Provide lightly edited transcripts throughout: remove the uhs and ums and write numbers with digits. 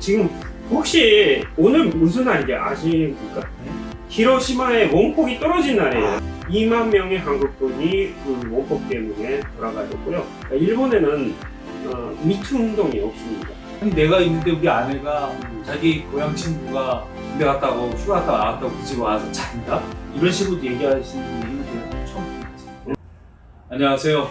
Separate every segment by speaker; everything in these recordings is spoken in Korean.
Speaker 1: 지금 혹시 오늘 무슨 날인지 아십니까? 히로시마의 원폭이 떨어진 날이에요. 2만 명의 한국분이 그 원폭 때문에 돌아가셨고요. 일본에는 미투 운동이 없습니다.
Speaker 2: 아니, 내가 있는데 우리 아내가 자기 고향 친구가 군대 갔다고 휴가 갔다 나왔다고 그 집에 와서 잔다? 이런 식으로 얘기하시는 분이 제가 처음 봤어요. 안녕하세요.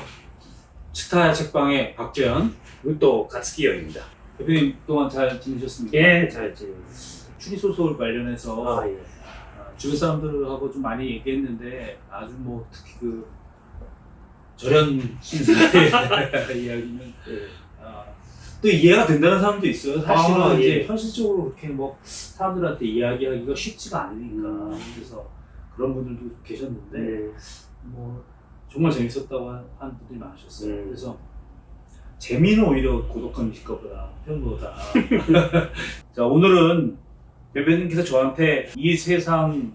Speaker 2: 치타 책방의 박재현
Speaker 1: 그리고 또 가츠키요입니다.
Speaker 2: 대표님 그동안 잘 지내셨습니까?
Speaker 1: 예, 잘 지내셨습니다.
Speaker 2: 추리소설 관련해서
Speaker 1: 예.
Speaker 2: 주변 사람들하고 좀 많이 얘기했는데 아주 뭐 특히 그 절연 신사의 이야기는 또 이해가 된다는 사람도 있어요. 사실은 이제
Speaker 1: 예.
Speaker 2: 현실적으로 그렇게 뭐 사람들한테 이야기하기가 쉽지가 않으니까 그래서 그런 분들도 계셨는데
Speaker 1: 네.
Speaker 2: 뭐 정말 재밌었다고 한 분들이 많으셨어요.
Speaker 1: 음.
Speaker 2: 그래서 재미는 오히려 고독한 식거보다 편보다. 자, 오늘은 대표님께서 저한테 이 세상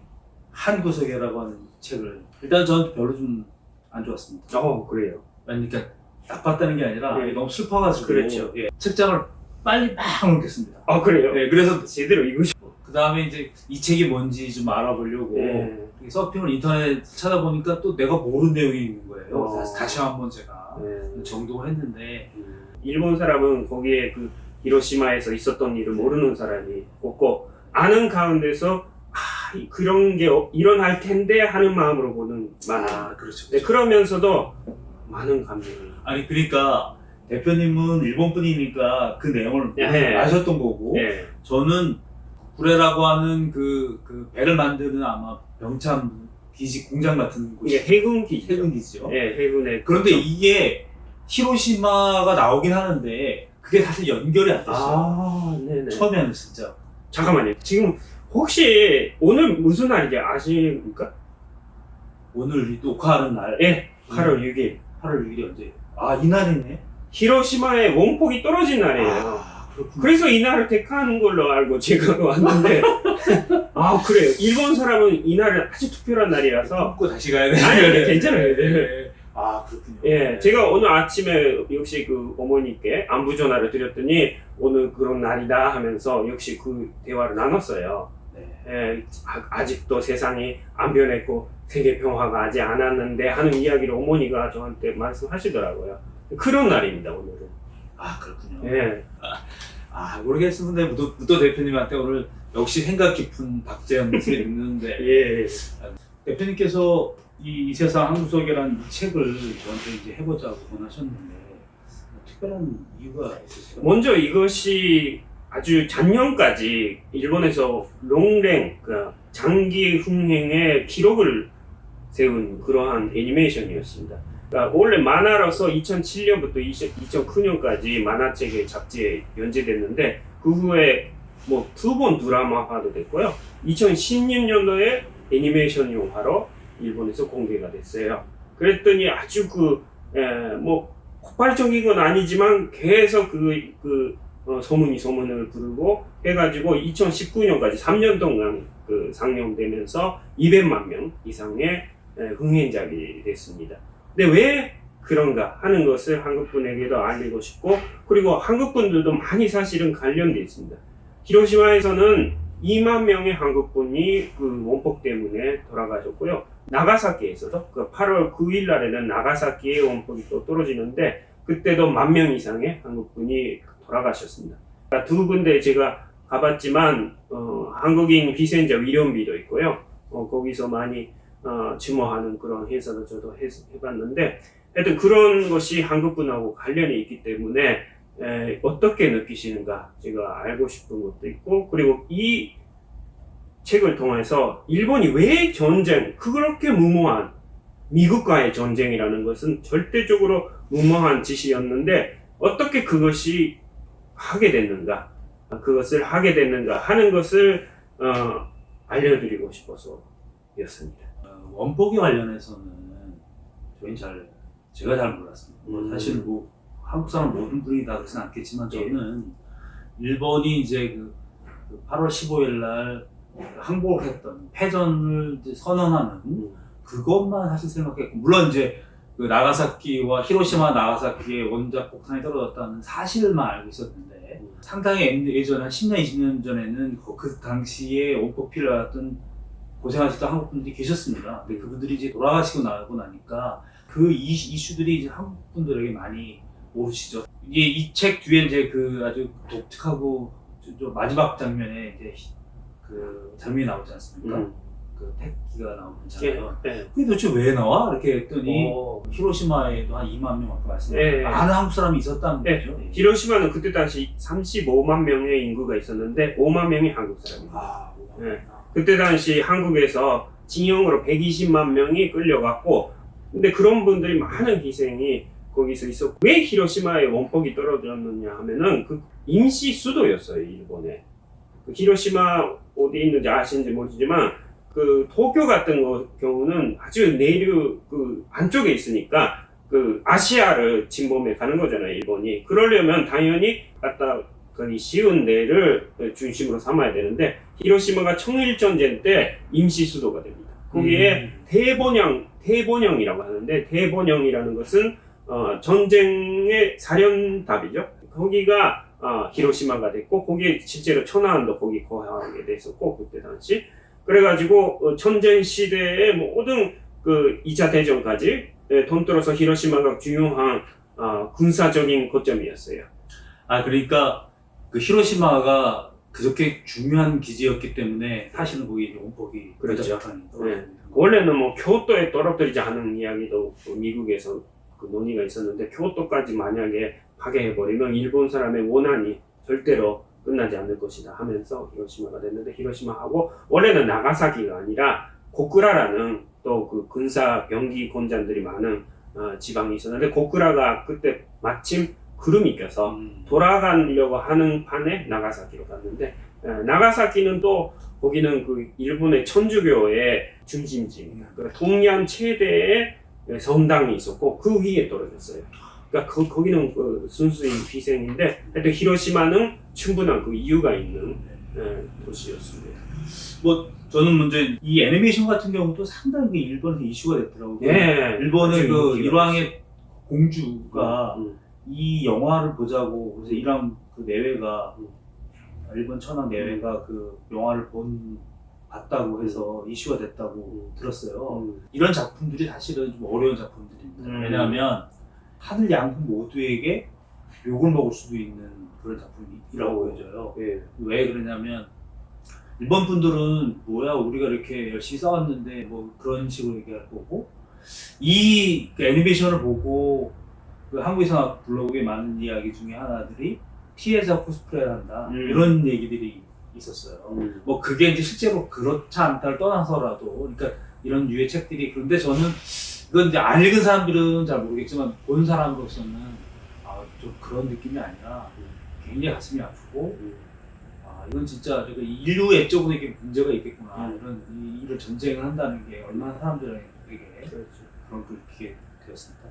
Speaker 2: 한 구석이라고 하는 책을 일단 저는 별로 좀 안 좋았습니다.
Speaker 1: 그래요.
Speaker 2: 그러니까 나빴다는 게 아니라
Speaker 1: 예.
Speaker 2: 너무 슬퍼가지고
Speaker 1: 그렇죠.
Speaker 2: 예. 책장을 빨리 막 옮겼습니다.
Speaker 1: 그래요?
Speaker 2: 예, 그래서
Speaker 1: 제대로 읽으시고.
Speaker 2: 그 다음에 이제 이 책이 뭔지 좀 알아보려고
Speaker 1: 예.
Speaker 2: 서핑을 인터넷 찾아보니까 또 내가 모르는 내용이 있는 거예요.
Speaker 1: 어.
Speaker 2: 다시 한번 제가
Speaker 1: 네.
Speaker 2: 정독을 했는데
Speaker 1: 일본 사람은 거기에 그 히로시마에서 있었던 일을 모르는 사람이 없고 아는 가운데서 그런 게 일어날 텐데 하는 마음으로 보는 많아요.
Speaker 2: 그렇죠.
Speaker 1: 네, 그러면서도 많은 감정을.
Speaker 2: 아니 그러니까 대표님은 일본 분이니까 그 내용을
Speaker 1: 예.
Speaker 2: 아셨던 거고
Speaker 1: 예.
Speaker 2: 저는 구레라고 하는 그 배를 만드는 아마 병참 기지 공장 같은 곳이
Speaker 1: 이게 해군 기지.
Speaker 2: 해군 기지죠.
Speaker 1: 예, 해군의.
Speaker 2: 그런데 이게 히로시마가 나오긴 하는데 그게 사실 연결이 안 됐어요.
Speaker 1: 네네.
Speaker 2: 처음에는 진짜.
Speaker 1: 잠깐만요. 지금 혹시 오늘 무슨 날인지 아십니까?
Speaker 2: 오늘 이 녹화하는 날
Speaker 1: 예, 8월 6일.
Speaker 2: 8월 6일이 언제? 이날이네.
Speaker 1: 히로시마의 원폭이 떨어진 날이에요.
Speaker 2: 그렇군요.
Speaker 1: 그래서 이날을 택하는 걸로 알고 제가 왔는데 그래요. 일본 사람은 이날은 아주 특별한 날이라서
Speaker 2: 꼭 다시 가야 돼.
Speaker 1: 아니, 괜찮아요.
Speaker 2: 그렇군요.
Speaker 1: 예, 제가 오늘 아침에 역시 그 어머니께 안부 전화를 드렸더니 오늘 그런 날이다 하면서 역시 그 대화를 나눴어요.
Speaker 2: 네.
Speaker 1: 예, 아직도 세상이 안 변했고 세계 평화가 아직 안 왔는데 하는 이야기를 어머니가 저한테 말씀하시더라고요. 그런 날입니다, 오늘은.
Speaker 2: 그렇군요.
Speaker 1: 예.
Speaker 2: 모르겠습니다. 무도 대표님한테 오늘 역시 생각 깊은 박재현 모습을 읽는데
Speaker 1: 예.
Speaker 2: 대표님께서 이 세상 한구석이라는 이 책을 저한테 이제 해보자고 권하셨는데 특별한 이유가 있으실까요?
Speaker 1: 먼저 이것이 아주 작년까지 일본에서 롱랭, 장기 흥행의 기록을 세운 그러한 애니메이션이었습니다. 그러니까 원래 만화로서 2007년부터 2009년까지 만화책의 잡지에 연재됐는데 그 후에 뭐 2번 드라마화도 됐고요. 2016년도에 애니메이션 영화로 일본에서 공개가 됐어요. 그랬더니 아주 뭐 폭발적인 건 아니지만 계속 소문이 소문을 부르고 해가지고 2019년까지 3년 동안 상영되면서 200만 명 이상의 흥행작이 됐습니다. 근데 왜 그런가 하는 것을 한국분에게도 알리고 싶고 그리고 한국분들도 많이 사실은 관련돼 있습니다. 히로시마에서는 2만 명의 한국분이 그 원폭 때문에 돌아가셨고요. 나가사키에서도 8월 9일 날에는 나가사키의 원폭이 또 떨어지는데 그때도 10,000명 이상의 한국분이 돌아가셨습니다. 그러니까 두 군데 제가 가봤지만 한국인 희생자 위련비도 있고요. 거기서 많이 증오하는 그런 행사도 저도 해봤는데 하여튼 그런 것이 한국분하고 관련이 있기 때문에 어떻게 느끼시는가 제가 알고 싶은 것도 있고 그리고 이 책을 통해서 일본이 왜 전쟁, 그렇게 무모한 미국과의 전쟁이라는 것은 절대적으로 무모한 짓이었는데 어떻게 그것이 그것을 하게 됐는가 하는 것을 알려드리고 싶어서였습니다.
Speaker 2: 원폭에 관련해서는 제가 잘 몰랐습니다. 사실 뭐 한국 사람 모든 분이 다 그렇진 않겠지만 저는 일본이 이제 그 8월 15일 날 항복을 했던 패전을 이제 선언하는 그것만 사실 생각했고 물론 이제 그 나가사키와 히로시마 나가사키에 원자 폭탄이 떨어졌다는 사실만 알고 있었는데 상당히 예전 한 10년, 20년 전에는 그 당시에 원폭 피해를 고생하셨던 한국 분들이 계셨습니다. 근데 그분들이 이제 돌아가시고 나고 나니까 그 이슈들이 이제 한국 분들에게 많이 모르시죠. 이게 이 책 뒤에 이제 그 아주 독특하고 좀 마지막 장면에 이제 그 장면이 나오지 않습니까? 그 택기가 나오는 장면.
Speaker 1: 네.
Speaker 2: 그게 도대체 왜 나와? 이렇게 했더니 히로시마에도 한 2만 명 아까 말씀하셨죠.
Speaker 1: 네.
Speaker 2: 많은 한국 사람이 있었다는
Speaker 1: 네.
Speaker 2: 거죠.
Speaker 1: 히로시마는 그때 당시 35만 명의 인구가 있었는데 5만 명이 한국 사람입니다.
Speaker 2: 아,
Speaker 1: 네. 그때 당시 한국에서 징용으로 120만 명이 끌려갔고, 근데 그런 분들이 많은 희생이 거기서 있었고, 왜 히로시마에 원폭이 떨어졌느냐 하면은 그 임시 수도였어요, 일본에. 그 히로시마 어디 있는지 아시는지 모르지만 그 도쿄 같은 경우는 아주 내륙 그 안쪽에 있으니까 그 아시아를 침범해 가는 거잖아요, 일본이. 그러려면 당연히 갖다 거기 쉬운 데를 중심으로 삼아야 되는데 히로시마가 청일전쟁 때 임시 수도가 됩니다. 거기에 대본영이라고 하는데 대본영이라는 것은 전쟁의 사령탑이죠. 거기가 히로시마가 됐고 거기에 실제로 천황도 거기 거하게 됐었고 그때 당시 그래가지고 전쟁 시대의 모든 그 2차 대전까지 통틀어서 히로시마가 중요한 군사적인 거점이었어요.
Speaker 2: 아, 그러니까 그 히로시마가 그렇게 중요한 기지였기 때문에 사실은 거기 원폭이
Speaker 1: 그렇죠.
Speaker 2: 네.
Speaker 1: 원래는 뭐 교토에 떨어뜨리지 않은 이야기도 미국에서 그 논의가 있었는데 교토까지 만약에 파괴해버리면 일본 사람의 원한이 절대로 끝나지 않을 것이다 하면서 히로시마가 됐는데 히로시마하고 원래는 나가사키가 아니라 고쿠라라는 또 그 군사 병기 공장들이 많은 지방이 있었는데 고쿠라가 그때 마침 구름이 껴서 돌아가려고 하는 판에 나가사키로 갔는데 나가사키는 또 거기는 그 일본의 천주교의 중심지입니다. 그 동양 최대의 성당이 있었고 그 위에 떨어졌어요. 그러니까 거기는 그 순수히 희생인데 하여튼 히로시마는 충분한 그 이유가 있는 도시였습니다.
Speaker 2: 뭐 저는 먼저 이 애니메이션 같은 경우도 상당히 일본에서 이슈가 됐더라고요.
Speaker 1: 네,
Speaker 2: 일본의 그
Speaker 1: 인기가
Speaker 2: 일왕의 공주가 이 영화를 보자고 그래서 일왕 그 내외가 일본 천황 내외가 그 영화를 봤다고 해서 이슈가 됐다고 들었어요. 이런 작품들이 사실은 좀 어려운 작품들입니다. 왜냐하면 하늘 양국 모두에게 욕을 먹을 수도 있는 그런 작품이라고 보여져요. 왜 그러냐면 일본 분들은 뭐야 우리가 이렇게 열심히 싸웠는데 뭐 그런 식으로 얘기할 거고 이 그 애니메이션을 보고 그 한국에서 불러오게 많은 이야기 중에 하나들이 피해자 코스프레를 한다 이런 얘기들이 있었어요. 뭐 그게 이제 실제로 그렇지 않다를 떠나서라도 그러니까 이런 유의 책들이 그런데 저는 이건 이제 안 읽은 사람들은 잘 모르겠지만 본 사람으로서는 좀 그런 느낌이 아니라 굉장히 가슴이 아프고 이건 진짜 인류 애적으로에게 문제가 있겠구나 이런 전쟁을 한다는 게 얼마나 사람들에게 그렇게 되었습니다.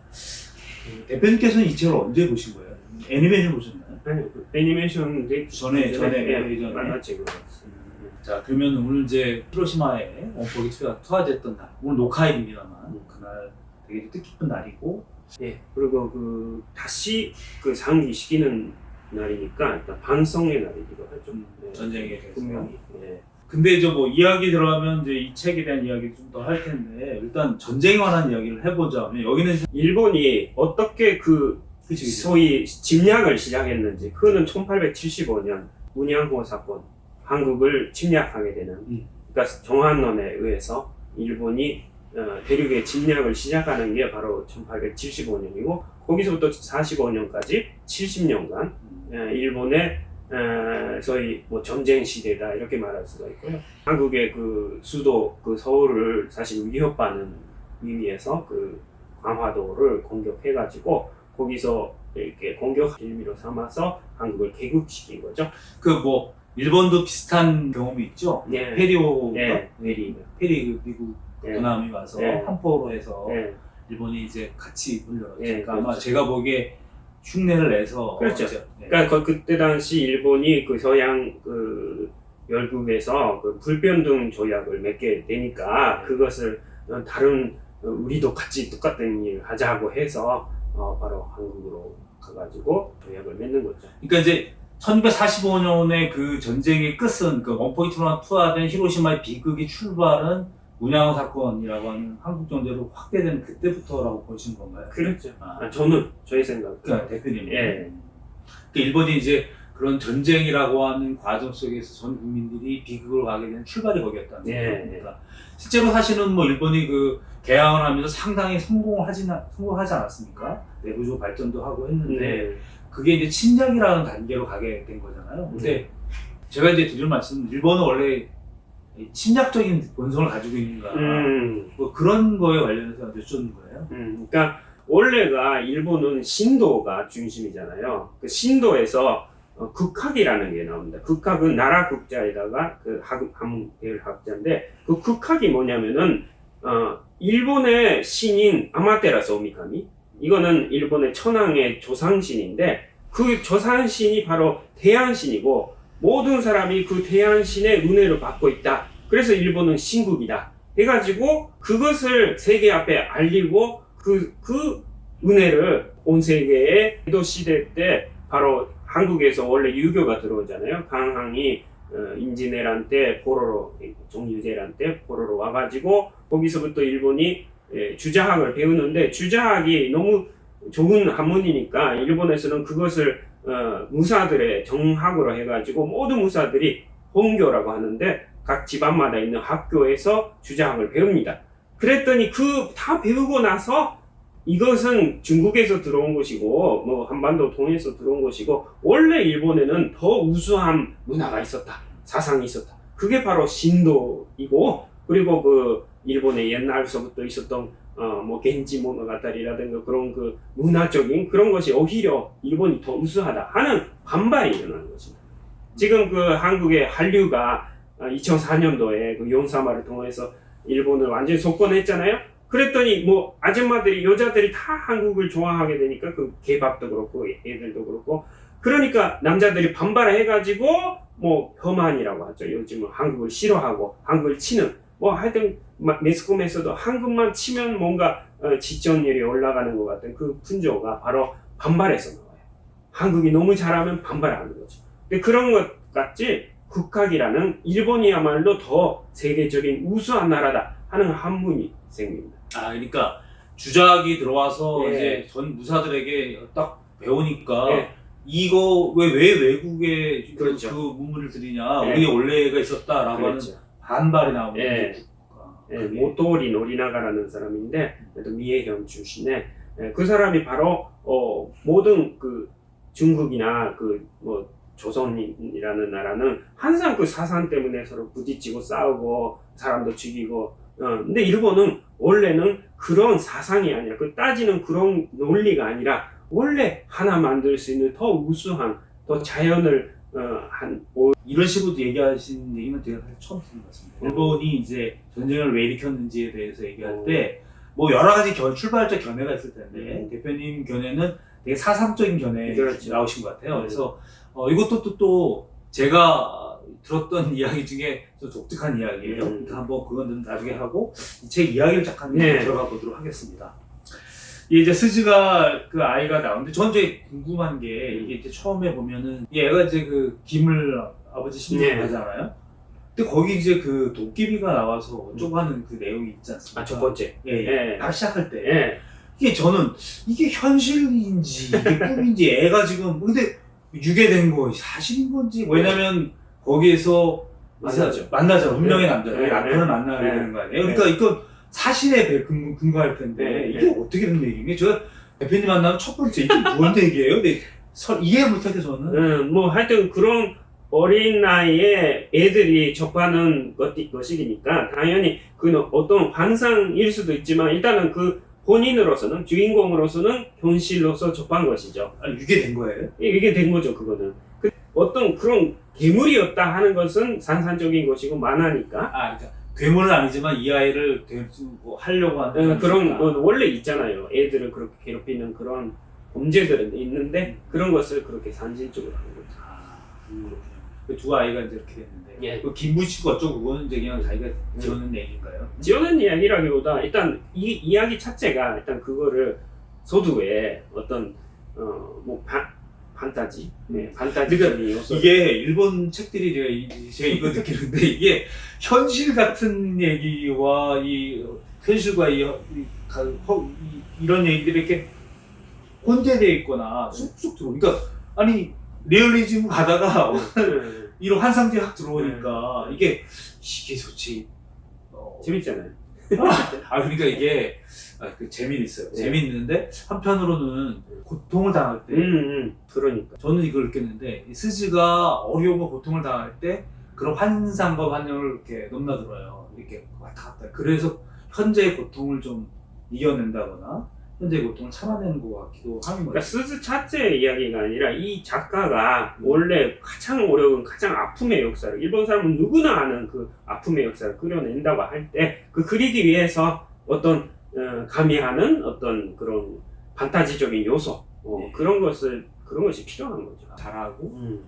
Speaker 2: 대표님께서는 이 책을 언제 보신 거예요? 애니메이션 보셨나요?
Speaker 1: 아니, 애니메이션
Speaker 2: 전에
Speaker 1: 만화책으로 봤어요.
Speaker 2: 자, 그러면 오늘 이제 히로시마에 원폭이 투하됐던 날, 오늘 녹화일입니다만 그날 되게 뜻깊은 날이고,
Speaker 1: 그리고 그 다시 그 상기시키는 날이니까 일단 반성의 날이기도 하죠.
Speaker 2: 전쟁에 대해서.
Speaker 1: 분명히.
Speaker 2: 근데 이제 뭐 이야기 들어가면 이제 이 책에 대한 이야기 좀 더 할 텐데 일단 전쟁에 관한 이야기를 해보자면 여기는
Speaker 1: 일본이 어떻게 소위 침략을 시작했는지 그거는 1875년 문양호 사건 한국을 침략하게 되는 그러니까 정한론에 의해서 일본이 대륙의 침략을 시작하는 게 바로 1875년이고 거기서부터 45년까지 70년간 일본의 소위 뭐 전쟁 시대다 이렇게 말할 수가 있고요. 한국의 그 수도 그 서울을 사실 위협하는 의미에서 그 광화도를 공격해가지고 거기서 이렇게 공격 빌미로 삼아서 한국을 개국시킨 거죠.
Speaker 2: 그 뭐 일본도 비슷한 경험이 있죠. 페리오 페리 미국 군함이 와서 함포로 해서 일본이 이제 같이 물려왔죠. 그러니까 아마 제가 보기에 흉내를 내서
Speaker 1: 그렇죠. 그러니까 그때 당시 일본이 그 서양 그 열국에서 그 불변등 조약을 맺게 되니까 그것을 다른 우리도 같이 똑같은 일 하자고 해서 바로 한국으로 가가지고 조약을 맺는 거죠.
Speaker 2: 그러니까 이제 1945년에 그 전쟁의 끝은 그 원포인트로 투하된 히로시마의 비극이 출발은 문양호 사건이라고 하는 한국 전제로 확대된 그때부터라고 보시는 건가요?
Speaker 1: 그렇죠.
Speaker 2: 아,
Speaker 1: 저희 생각.
Speaker 2: 그러니까 대표님.
Speaker 1: 예.
Speaker 2: 그 일본이 이제 그런 전쟁이라고 하는 과정 속에서 전 국민들이 비극으로 가게 된 출발이 거기였다는
Speaker 1: 예.
Speaker 2: 겁니다. 실제로 사실은 뭐 일본이 그 개항을 하면서 상당히 성공하지 않았습니까? 내부적으로 발전도 하고 했는데
Speaker 1: 네.
Speaker 2: 그게 이제 침략이라는 단계로 가게 된 거잖아요. 근데 제가 이제 드릴 말씀은 일본은 원래 침략적인 본성을 가지고 있는가 뭐 그런 거에 관련해서 여쭙는 거예요.
Speaker 1: 그러니까 원래가 일본은 신도가 중심이잖아요. 그 신도에서 극학이라는 게 나옵니다. 극학은 나라 국자에다가 그 한문대열 학자인데 그 극학이 뭐냐면은 일본의 신인 아마테라스 오미카미, 이거는 일본의 천황의 조상신인데 그 조상신이 바로 태양신이고 모든 사람이 그 태양신의 은혜를 받고 있다. 그래서 일본은 신국이다 해가지고 그것을 세계 앞에 알리고 그 은혜를 온 세계에 에도 시대 때 바로 한국에서 원래 유교가 들어오잖아요. 강항이 임진왜란 때 포로로, 정유재란 때 포로로 와가지고 거기서부터 일본이 주자학을 배우는데 주자학이 너무 좋은 학문이니까 일본에서는 그것을 무사들의 정학으로 해가지고 모든 무사들이 본교라고 하는데 각 집안마다 있는 학교에서 주자학을 배웁니다. 그랬더니 다 배우고 나서 이것은 중국에서 들어온 것이고 뭐 한반도 통해서 들어온 것이고 원래 일본에는 더 우수한 문화가 있었다, 사상이 있었다. 그게 바로 신도이고, 그리고 그 일본의 옛날서부터 있었던 뭐 겐지 모노가타리라든가 그런 그 문화적인 그런 것이 오히려 일본이 더 우수하다 하는 반발이 일어나는 것입니다. 지금 그 한국의 한류가 2004년도에 그 용사마를 통해서 일본을 완전히 속권했잖아요. 그랬더니 뭐 아줌마들이, 여자들이 다 한국을 좋아하게 되니까 그 개밥도 그렇고 애들도 그렇고, 그러니까 남자들이 반발을 해가지고 뭐 혐한이라고 하죠. 요즘은 한국을 싫어하고 한국을 치는, 뭐 하여튼 매스컴에서도 한국만 치면 뭔가 지지율이 올라가는 것 같은 그 풍조가 바로 반발에서 나와요. 한국이 너무 잘하면 반발하는 거죠. 근데 그런 것 같이 극학이라는 일본이야말로 더 세계적인 우수한 나라다 하는 한문이 생깁니다.
Speaker 2: 그러니까 주작이 들어와서
Speaker 1: 예.
Speaker 2: 이제 전 무사들에게 딱 배우니까
Speaker 1: 예.
Speaker 2: 이거 왜 외국에
Speaker 1: 그렇죠.
Speaker 2: 그 문물을 들이냐,
Speaker 1: 예.
Speaker 2: 우리의 원래가 있었다라고
Speaker 1: 그렇죠.
Speaker 2: 하는 반발이 나오는
Speaker 1: 예.
Speaker 2: 거죠.
Speaker 1: 모토리 노리나가라는 사람인데 미에현 출신의 그 사람이 바로 모든 그 중국이나 그 뭐 조선이라는 나라는 항상 그 사상 때문에 서로 부딪히고 싸우고 사람도 죽이고, 근데 일본은 원래는 그런 사상이 아니라, 그 따지는 그런 논리가 아니라 원래 하나 만들 수 있는 더 우수한, 더 자연을
Speaker 2: 이런 식으로 얘기하신 얘기는 제가 사실 처음 듣는 것 같습니다. 일본이 이제 전쟁을 왜 일으켰는지에 대해서 얘기할 때 뭐 여러 가지 출발적 견해가 있을 텐데 대표님 견해는 되게 사상적인 견해
Speaker 1: 그렇죠.
Speaker 2: 나오신 것 같아요. 그래서 이것도 또 제가 들었던 이야기 중에 좀 독특한 이야기예요. 그러니까 한번 그건 나중에 하고 이 책 이야기를 잠깐 들어가 보도록 하겠습니다. 이제 스즈가 그 아이가 나오는데 전 이제 궁금한 게, 이게 이제 처음에 보면은 얘가 이제 그 김을 아버지 신부를 하잖아요. 근데 거기 이제 그 도깨비가 나와서 어쩌고 하는 그 내용이 있지 않습니까?
Speaker 1: 첫 번째.
Speaker 2: 예. 딱 시작할 때.
Speaker 1: 예.
Speaker 2: 이게 저는 이게 현실인지 이게 꿈인지, 애가 지금 근데 유괴된 거 사실인 건지, 왜냐면 거기에서 만나죠. 운명의 남자, 남편을 만나게 되는 거 아니에요? 그러니까 이건 사실에 근거할 텐데 이게 어떻게 된 얘기인지, 저 대표님 만나면 첫 번째 이게 뭔 얘기예요? 근데 이해 못하게 저는.
Speaker 1: 뭐 하여튼 그런 어린 나이에 애들이 접하는 것이니까 당연히 그는 어떤 환상일 수도 있지만 일단은 그 본인으로서는, 주인공으로서는 현실로서 접한 것이죠.
Speaker 2: 유괴된 거예요?
Speaker 1: 이게 된 거죠. 그거는 어떤 그런 괴물이었다 하는 것은 상상적인 것이고 만화니까.
Speaker 2: 그러니까 괴물은 아니지만 이 아이를 하려고 하는
Speaker 1: 그런 원래 있잖아요. 애들을 그렇게 괴롭히는 그런 범죄들은 있는데 그런 것을 그렇게 산진적으로 하는 거죠.
Speaker 2: 그 두 아이가 이제 이렇게 됐는데
Speaker 1: 예.
Speaker 2: 그 김부치고 어쩌고 그거는 이제 그냥 자기가 지어낸 얘기인가요?
Speaker 1: 지어낸 이야기라기보다 일단 이 이야기 자체가 일단 그거를 소두에 어떤 뭐 판타지, 판타지적인 요소.
Speaker 2: 이게 일본 책들이 제가 이거 느끼는데 이게 현실 같은 얘기와 이 현실과 이런 얘기들이 이렇게 혼재되어 있거나 쑥쑥 들어. 그러니까 아니 리얼리즘 가다가 이런 환상들이 확 들어오니까 이게 도대체
Speaker 1: 재밌잖아요.
Speaker 2: 그러니까 이게 그 재미는 있어요. 재미있는데 한편으로는 고통을 당할 때
Speaker 1: 그러니까
Speaker 2: 저는 이걸 느꼈는데 이 스즈가 어려움과 고통을 당할 때 그런 환상과 환영을 이렇게 넘나들어요. 이렇게 왔다 갔다. 그래서 현재의 고통을 좀 이겨낸다거나 현재의 고통을 참아내는 것 같기도 하는
Speaker 1: 그러니까
Speaker 2: 거예요.
Speaker 1: 스즈 자체의 이야기가 아니라 이 작가가 원래 가장 어려운 가장 아픔의 역사를 일본 사람은 누구나 아는 그 아픔의 역사를 그려낸다고 할 때 그 그리기 위해서 어떤 가미하는 어떤 그런 판타지적인 요소 그런 것이 필요한 거죠.
Speaker 2: 잘하고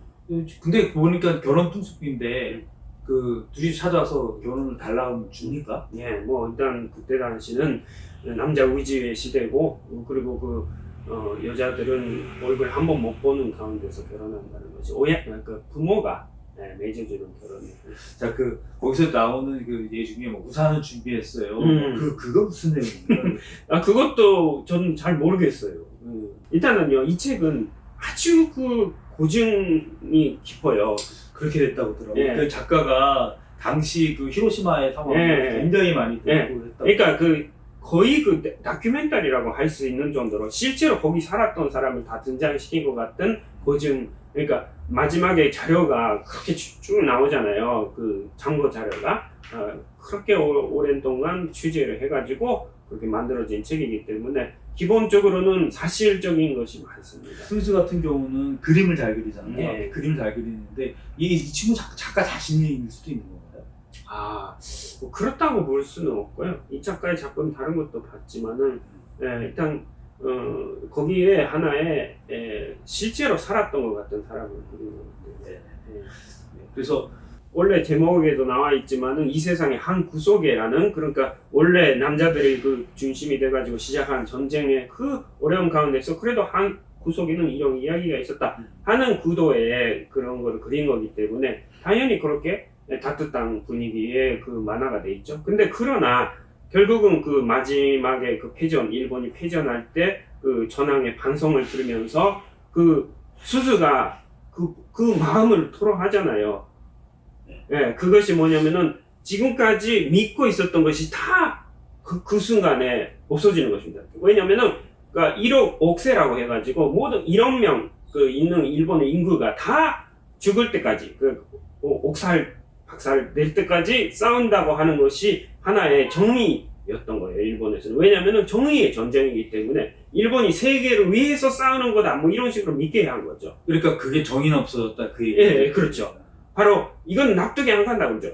Speaker 2: 근데 보니까 결혼 풍습인데 그 둘이 찾아서 결혼을 달라고 줍니까?
Speaker 1: 예, 뭐 일단 그때 당시는 남자 의지의 시대고 그리고 그 여자들은 얼굴 한 번 못 보는 가운데서 결혼한다는 거지. 그 부모가 맺어주는 결혼을.
Speaker 2: 자, 거기서 나오는 그 얘기 중에 뭐 우산을 준비했어요. 그거 무슨 내용인가요?
Speaker 1: 그것도 저는 잘 모르겠어요. 일단은요, 이 책은 아주 그 고증이 깊어요.
Speaker 2: 그렇게 됐다고 들어요.
Speaker 1: 예.
Speaker 2: 그 작가가 당시 그 히로시마의 상황을 굉장히 많이 듣고 했다고.
Speaker 1: 그러니까 거의 그 다큐멘터리라고 할 수 있는 정도로 실제로 거기 살았던 사람을 다 등장시킨 것 같은 고증. 그러니까 마지막에 자료가 그렇게 쭉 나오잖아요. 그 참고 자료가 그렇게 오랜 동안 취재를 해가지고 그렇게 만들어진 책이기 때문에 기본적으로는 사실적인 것이 많습니다.
Speaker 2: 스즈 같은 경우는 그림을 잘 그리잖아요.
Speaker 1: 예.
Speaker 2: 그림을 잘 그리는데 이 친구 작가 자신일 수도 있는 건가요?
Speaker 1: 뭐 그렇다고 볼 수는 없고요. 이 작가의 작품 다른 것도 봤지만은 일단 거기에 하나의 실제로 살았던 것 같은 사람을 그리는 건데
Speaker 2: 그래서
Speaker 1: 원래 제목에도 나와 있지만은 이 세상의 한 구석에라는 그러니까 원래 남자들이 그 중심이 돼가지고 시작한 전쟁의 그 어려움 가운데서 그래도 한 구석에는 이런 이야기가 있었다 하는 구도의 그런 걸 그린 거기 때문에 당연히 그렇게 따뜻한 분위기의 그 만화가 돼 있죠. 근데 그러나 결국은 그 마지막에 그 패전, 일본이 패전할 때 그 전황의 반성을 들으면서 그 수즈가 그 마음을 토로하잖아요. 예, 그것이 뭐냐면은 지금까지 믿고 있었던 것이 다 그 순간에 없어지는 것입니다. 왜냐면은 그러니까 1억 억세라고 해가지고 모든 1억 명 있는 일본의 인구가 다 죽을 때까지 박살 낼 때까지 싸운다고 하는 것이 하나의 정의였던 거예요. 일본에서는. 왜냐면은 정의의 전쟁이기 때문에 일본이 세계를 위해서 싸우는 거다 뭐 이런 식으로 믿게 한 거죠.
Speaker 2: 그러니까 그게 정의는 없어졌다 그 얘기.
Speaker 1: 예, 그렇죠. 바로 이건 납득이 안 간다 그러죠.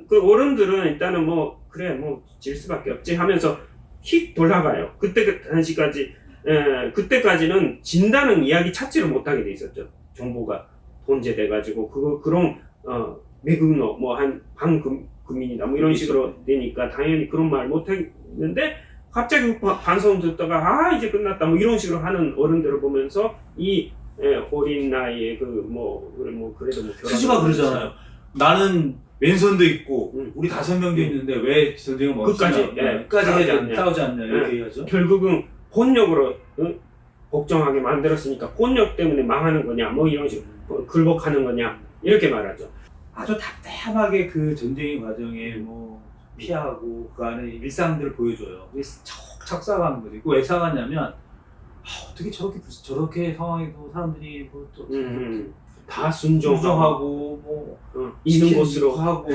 Speaker 1: 그 어른들은 일단은 뭐 그래 뭐 질 수밖에 없지 하면서 휙 돌아가요. 그때까지는 진다는 이야기 찾지를 못하게 돼 있었죠. 정보가 혼재돼가지고 그런 매국노 뭐 한 반국민이다 뭐 이런 식으로 되니까 당연히 그런 말 못했는데 갑자기 반성 듣다가 이제 끝났다 뭐 이런 식으로 하는 어른들을 보면서 이 어린 나이에 그래도 뭐
Speaker 2: 스즈가 그러잖아요. 나는 왼손도 있고 우리 5명도 있는데 왜 전쟁을 멈추냐? 끝까지 싸우지 않냐 이렇게 얘기하죠.
Speaker 1: 결국은 폭력으로 복종하게 만들었으니까 폭력 때문에 망하는 거냐 뭐 이런 식으로 굴복하는 거냐 이렇게 말하죠.
Speaker 2: 아주 답답하게 그 전쟁의 과정에 뭐 피하고 그 안에 일상들을 보여줘요. 척척 싸가는 거지. 왜 싸가냐면 어떻게 저렇게 상황에도 사람들이 뭐또
Speaker 1: 다 순종하고
Speaker 2: 뭐
Speaker 1: 있는 곳으로
Speaker 2: 하고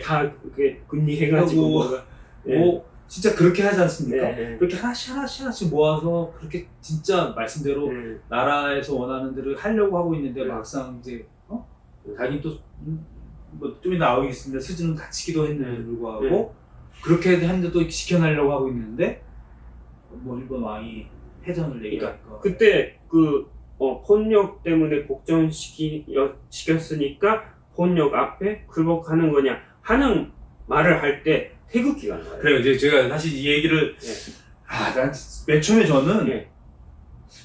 Speaker 1: 다 그게 군리해가지고
Speaker 2: 뭐 진짜 그렇게 하지 않습니까?
Speaker 1: 네.
Speaker 2: 그렇게 하나씩 모아서 그렇게 진짜 말씀대로 나라에서 원하는 대로 하려고 하고 있는데 막상 이제 자기 또 뭐 좀 이따 나오겠습니다. 스즈는 다치기도 했는데 불구하고 그렇게 했는데 또 지켜내려고 하고 있는데 뭐 일본 왕이 패전을 얘기하니까
Speaker 1: 그때 폭력 때문에 복종시켰으니까 혼역 앞에 굴복하는 거냐 하는 말을 할 때 태극기가 나와요.
Speaker 2: 그래요. 이제 제가 사실 이 얘기를 난 맨 처음에 저는
Speaker 1: 예.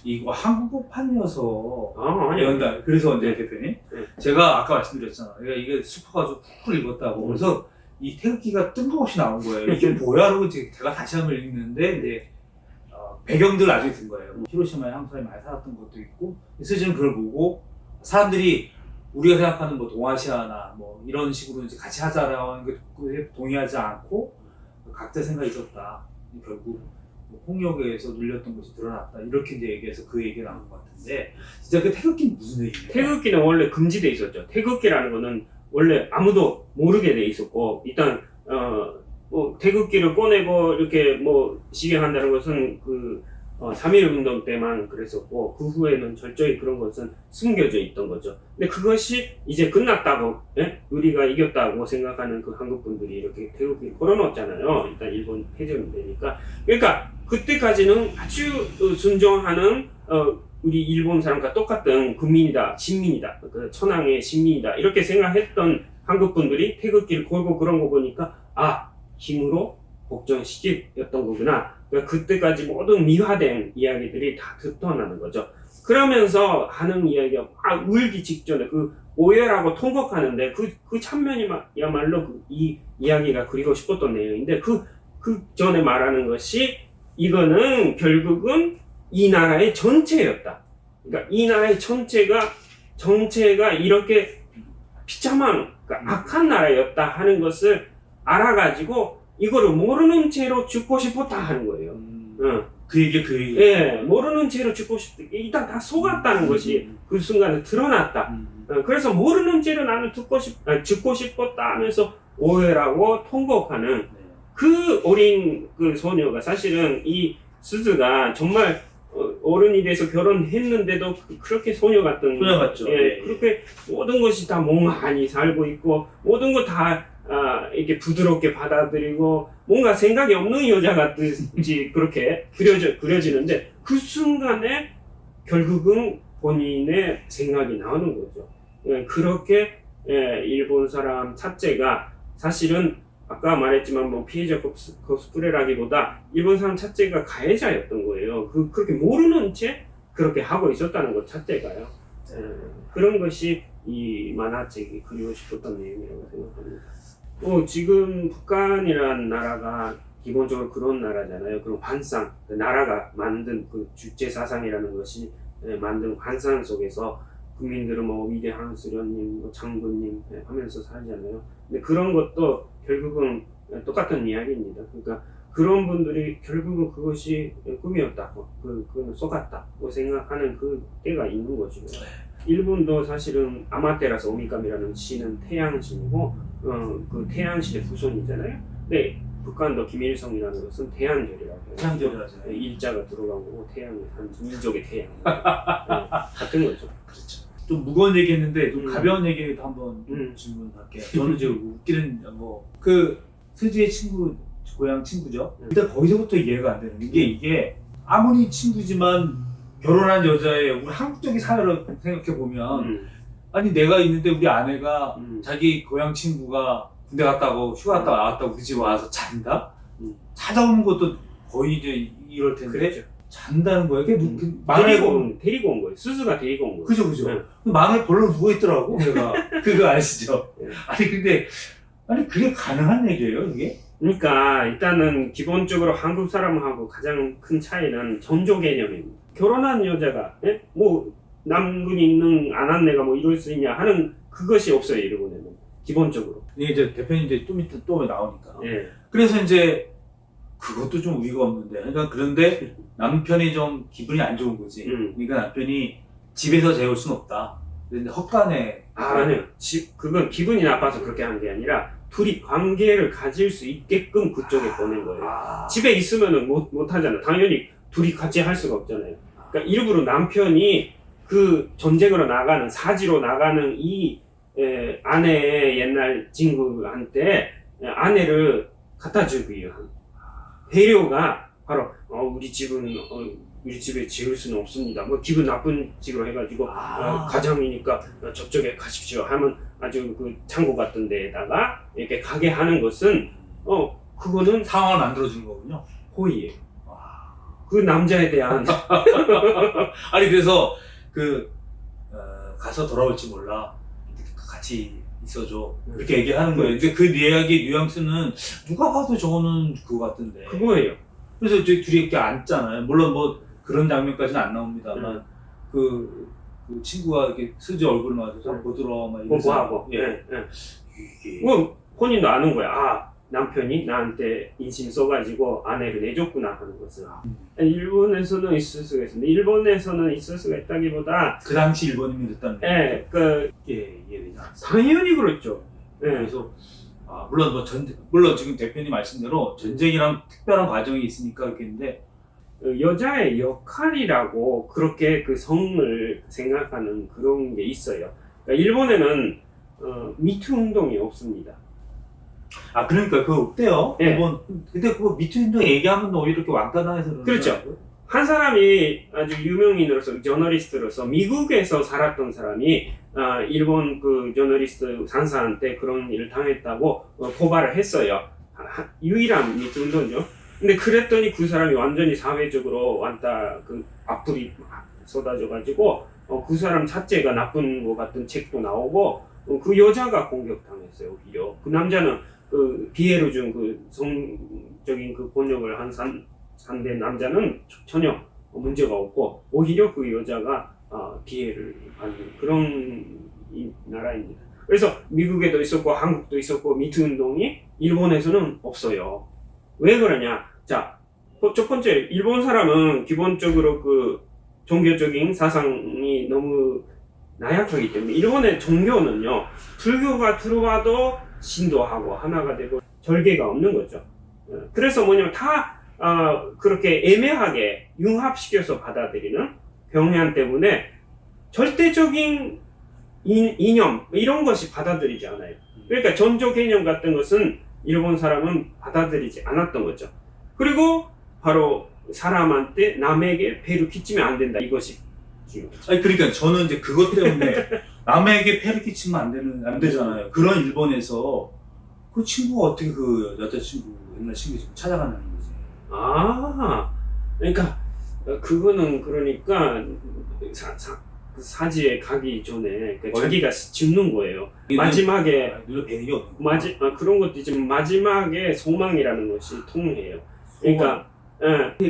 Speaker 2: 이거 한국어판이어서
Speaker 1: 아니요.
Speaker 2: 연다. 그래서 이제 대표님 제가 아까 말씀드렸잖아. 그러니까 이게 슈퍼가 푹 읽었다고. 그래서 이 태극기가 뜬금없이 나온 거예요. 이게 뭐야? 그러고 제가 다시 한번 읽는데 이제 배경들 나중에 든 거예요. 히로시마에 한국 사람이 많이 살았던 것도 있고, 스즈는 그걸 보고 사람들이 우리가 생각하는 뭐 동아시아나 뭐 이런 식으로 이제 같이 하자라는 게 동의하지 않고 각자 생각이 있었다. 결국 폭력에서 눌렸던 것이 드러났다. 이렇게 이제 얘기해서 그 얘기가 나온 것 같은데, 진짜 그 태극기는 무슨 얘기예요?
Speaker 1: 태극기는 원래 금지돼 있었죠. 태극기라는 거는 원래 아무도 모르게 돼 있었고, 일단 뭐 태극기를 꺼내고 이렇게 뭐 시위한다는 것은 그 3.1운동 때만 그랬었고, 그 후에는 철저히 그런 것은 숨겨져 있던 거죠. 근데 그것이 이제 끝났다고, 우리가 이겼다고 생각하는 그 한국 분들이 이렇게 태극기를 걸어놓았잖아요. 일단 일본 패전이 되니까. 그러니까 그때까지는 아주 순종하는 우리 일본 사람과 똑같은 국민이다, 신민이다, 그 천황의 신민이다 이렇게 생각했던 한국 분들이 태극기를 걸고 그런 거 보니까 힘으로 복종시켰던 거구나. 그러니까 그때까지 모든 미화된 이야기들이 다 드러나는 거죠. 그러면서 하는 이야기가 막 울기 직전에 그 오열하고 통곡하는데 그 장면이야말로 이 이야기가 그리고 싶었던 내용인데 그 전에 말하는 것이 이거는 결국은 이 나라의 전체였다. 그러니까 이 나라의 전체가 이렇게 비참한 그러니까 악한 나라였다 하는 것을 알아가지고 이거를 모르는 채로 죽고 싶었다 하는 거예요.
Speaker 2: 그 얘기.
Speaker 1: 예, 모르는 채로 죽고 싶다. 일단 다 속았다는 것이 그 순간에 드러났다. 그래서 모르는 채로 나는 죽고 싶었다 하면서 오해라고 통곡하는 그 어린 그 소녀가 사실은 이 스즈가 정말 어른이 돼서 결혼했는데도 그렇게 소녀 같던
Speaker 2: 소녀 같죠.
Speaker 1: 그렇게 모든 것이 다 몽환히 살고 있고 모든 거 다 이렇게 부드럽게 받아들이고 뭔가 생각이 없는 여자 같듯이 그렇게 그려지는데 그 순간에 결국은 본인의 생각이 나오는 거죠. 그렇게 일본 사람 차체가 사실은 아까 말했지만 뭐 피해자 코스프레라기보다 일본 사람 차체가 가해자였던 거예요. 그렇게 모르는 채 그렇게 하고 있었다는 것 자체가요. 그런 것이 이 만화책이 그리고 싶었던 내용이라고 생각합니다. 지금 북한이라는 나라가 기본적으로 그런 나라잖아요. 그런 환상, 그 나라가 만든 그 주체 사상이라는 것이 만든 환상 속에서 국민들은 뭐 위대한 수련님, 뭐 장군님 하면서 살잖아요. 근데 그런 것도 결국은 똑같은 이야기입니다. 그러니까 그런 분들이 결국은 그것이 꿈이었다고, 그건 속았다고 생각하는 그 때가 있는 것이고요. 일본도 사실은 아마테라스 오미카미라는 신은 태양신이고, 그 태양신의 후손이잖아요. 근데 북한도 김일성이라는 것은 태양절이라고 해요.
Speaker 2: 태양절이라서
Speaker 1: 일자가 들어간 거고 태양이 한 민족의 태양 같은 거죠.
Speaker 2: 그렇죠. 좀 무거운 얘기했는데 좀 가벼운 얘기도 한번 질문할게요. 저는 이제 웃기는 그 스즈의 친구 고향 친구죠. 일단 거기서부터 이해가 안 되는 게 이게 아무리 친구지만 결혼한 여자의 우리 한국적인 사회로 생각해 보면 아니 내가 있는데 우리 아내가 자기 고향 친구가 군대 갔다고 휴가 갔다 나왔다고 우리 집 와서 잔다? 찾아오는 것도 거의 이제 이럴 텐데
Speaker 1: 그렇죠.
Speaker 2: 잔다는 거예요. 그게
Speaker 1: 데리고 온 거예요. 스스가 데리고 온 거예요.
Speaker 2: 그죠. 마음에 벌렁 누워 있더라고. 내가 그거 아시죠? 아니 근데 그게 가능한 얘기예요, 이게?
Speaker 1: 그러니까 일단은 기본적으로 한국 사람하고 가장 큰 차이는 전조 개념입니다. 결혼한 여자가 뭐 남군이 있는 안 한 내가 뭐 이럴 수 있냐 하는 그것이 없어요, 일본에는 기본적으로.
Speaker 2: 이제 대표님 이제 좀 이따 또 나오니까.
Speaker 1: 그래서
Speaker 2: 이제 그것도 좀 우리가 없는데, 그러니까 그런데 남편이 좀 기분이 안 좋은 거지. 그러니까 남편이 집에서 재울 순 없다. 근데 헛간에.
Speaker 1: 아니요. 그건 기분이 나빠서 그렇게 한 게 아니라 둘이 관계를 가질 수 있게끔 그쪽에 보낸 거예요. 집에 있으면은 못 하잖아. 당연히 둘이 같이 할 수가 없잖아요. 그러니까 일부러 남편이 그 전쟁으로 나가는 사지로 나가는 이 아내의 옛날 친구한테 아내를 갖다 주기 위한 배려가 바로 우리 집에 지을 수는 없습니다. 뭐 기분 나쁜 식으로 해가지고 가정이니까 저쪽에 가십시오 하면 아주 그 창고 같은 데에다가 이렇게 가게 하는 것은 그거는
Speaker 2: 상황을 만들어준 거군요.
Speaker 1: 호의예요.
Speaker 2: 와.
Speaker 1: 그 남자에 대한
Speaker 2: 아니 그래서 가서 돌아올지 몰라. 같이 있어줘. 이렇게 얘기하는 거예요. 근데 그 이야기 뉘앙스는 누가 봐도 저거는 그거 같은데.
Speaker 1: 그거예요.
Speaker 2: 그래서 저희 둘이 이렇게 앉잖아요. 물론 뭐 그런 장면까지는 안 나옵니다만 그 친구가 이렇게 스즈 얼굴 맞아서 보더라 막 이러면서
Speaker 1: 뽀뽀하고.
Speaker 2: 예.
Speaker 1: 예.
Speaker 2: 이게
Speaker 1: 뭐 본인도 아는 거야. 아, 남편이 나한테 인심 써가지고 아내를 내줬구나 하는 것을. 일본에서는 있을 수가 있습니다. 일본에서는 있을 수가 있다기보다
Speaker 2: 그 당시 일본인이 됐다는
Speaker 1: 예,
Speaker 2: 이해되지 않았어요.
Speaker 1: 당연히 그렇죠. 예.
Speaker 2: 그래서 물론 물론 지금 대표님 말씀대로 전쟁이란 특별한 과정이 있으니까 그렇겠는데
Speaker 1: 여자의 역할이라고 그렇게 그 성을 생각하는 그런 게 있어요. 그러니까 일본에는 미투 운동이 없습니다.
Speaker 2: 그러니까 그거 어때요?
Speaker 1: 예.
Speaker 2: 일본 근데 그거 미투 운동 얘기하면 오히려 이렇게 왕따당해서 그러는
Speaker 1: 그렇죠.
Speaker 2: 거라고요?
Speaker 1: 한 사람이 아주 유명인으로서 저널리스트로서 미국에서 살았던 사람이 일본 그 저널리스트 상사한테 그런 일을 당했다고 고발을 했어요. 유일한 미투 운동이죠. 근데 그랬더니 그 사람이 완전히 사회적으로 완다 그 악플이 쏟아져가지고 그 사람 자체가 나쁜 것 같은 책도 나오고 그 여자가 공격당했어요. 오히려 그 남자는 그 피해를 준 그 성적인 그 권력을 한 상대 남자는 전혀 문제가 없고 오히려 그 여자가 피해를 받는 그런 나라입니다. 그래서 미국에도 있었고 한국도 있었고 미투 운동이 일본에서는 없어요. 왜 그러냐? 자, 첫 번째 일본 사람은 기본적으로 그 종교적인 사상이 너무 나약하기 때문에 일본의 종교는요 불교가 들어와도 신도하고 하나가 되고 절개가 없는 거죠. 그래서 뭐냐면 다 그렇게 애매하게 융합시켜서 받아들이는 경향 때문에 절대적인 이념 이런 것이 받아들이지 않아요. 그러니까 전조 개념 같은 것은 일본 사람은 받아들이지 않았던 거죠. 그리고 바로 사람한테 남에게 폐를 끼치면 안 된다 이것이 중요하죠.
Speaker 2: 아니 그러니까 저는 이제 그것 때문에 남에게 폐를 끼치면 안 되잖아요. 그런 일본에서 그 친구가 어떻게 그 여자친구 옛날 친구 지금 찾아가는 거지?
Speaker 1: 그러니까 그거는 그러니까 사지에 가기 전에 자기가 죽는 거예요. 마지막에
Speaker 2: 눈에 뵈는 게 없는 거야.
Speaker 1: 그런 것도 있지만 마지막에 소망이라는 것이 통해요. 그러니까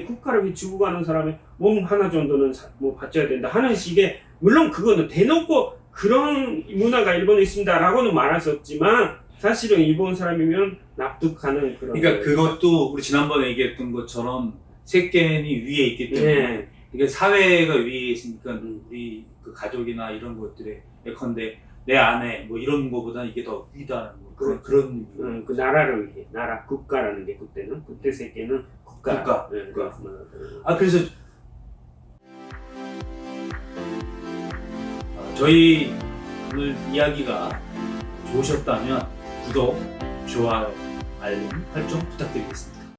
Speaker 1: 국가를 죽어가는 사람의 몸 하나 정도는 뭐 바쳐야 된다 하는 식의 물론 그거는 대놓고 그런 문화가 일본에 있습니다라고는 말할 수 없지만 사실은 일본 사람이면 납득하는 그런.
Speaker 2: 그러니까 그것도 우리 지난번에 얘기했던 것처럼 세계이 위에 있기 때문에 이게 사회가 위에 있으니까 우리 그 가족이나 이런 것들에 예컨대 내 아내 뭐 이런 거보다 이게 더 위다는 거 그런
Speaker 1: 그 나라를 위해 나라 국가라는 게 그때 세계는 국가.
Speaker 2: 그래서 저희 오늘 이야기가 좋으셨다면 구독, 좋아요, 알림 설정 부탁드리겠습니다.